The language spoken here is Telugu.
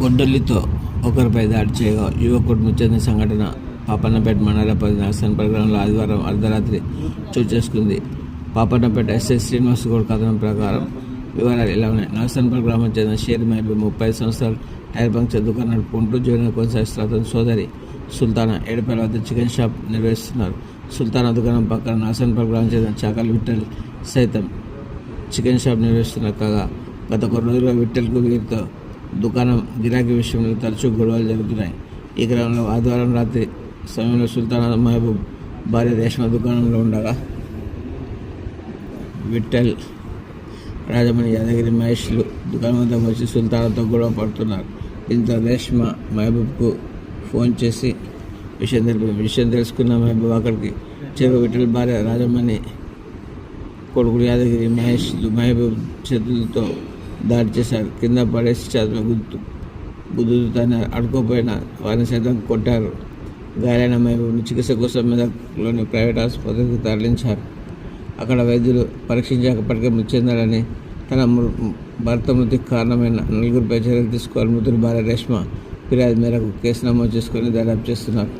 గొడ్డలితో ఒకరిపై దాడి చేయగా యువకుడు మృతి సంఘటన పాపన్నపేట మండల పరిధి నర్సన్పల్లి గ్రామంలో ఆదివారం అర్ధరాత్రి చోటు చేసుకుంది. పాపన్నపేట ఎస్ఐ శ్రీనివాస్ గౌడ్ కథనం ప్రకారం వివరాలు ఇలా ఉన్నాయి. నర్సన్పల్లి గ్రామం చెందిన షేర్ మహబూబ్ 35 సంవత్సరాలు టైర్ పంక్చర్ దుకాణం నడుపుకుంటూ జీవనం కొనసాగిస్తున్న అతని సోదరి సుల్తానా ఏడుపల్లి వద్ద చికెన్ షాప్ నిర్వహిస్తున్నారు. సుల్తానా దుకాణం పక్కన నర్సన్పల్లి గ్రామం చెందిన చాకలి విఠల్ సైతం చికెన్ షాప్ నిర్వహిస్తున్నారు. కాగా గత కొన్ని రోజులుగా విఠల్కు వీరితో దుకాణం గిరాకీ విషయంలో తరచూ గొడవలు జరుగుతున్నాయి. ఈ క్రమంలో ఆదివారం రాత్రి సమయంలో సుల్తానా మహబూబ్ భార్య రేష్మ దుకాణంలో ఉండగా విఠల్, రాజమణి, యాదగిరి, మహేష్లు దుకాణం వద్దకు వచ్చి సుల్తానాతో గొడవ పడుతున్నారు. దీంతో రేష్మ మహబూబ్కు ఫోన్ చేసి విషయం తెలుసుకున్న మహబూబ్ అక్కడికి చేరు. విఠల్ భార్య రాజమణి, కొడుకులు యాదగిరి, మహేష్లు మహబూబ్ చేతులతో దాడి చేశారు. కింద పడేసి చేతులు గుద్దుతూ తన అడుకోపోయిన వారిని సైతం కొట్టారు. గాయాలైన మహబూబ్ని చికిత్స కోసం మెదక్లోని ప్రైవేట్ ఆసుపత్రికి తరలించారు. అక్కడ వైద్యులు పరీక్షించకపోటికే మృతి చెందారని, తన భర్త మృతికి కారణమైన నలుగురిపై చర్యలు తీసుకోవాలి. మృతుడి భార్య రేష్మ ఫిర్యాదు మేరకు కేసు నమోదు చేసుకుని దర్యాప్తు చేస్తున్నారు.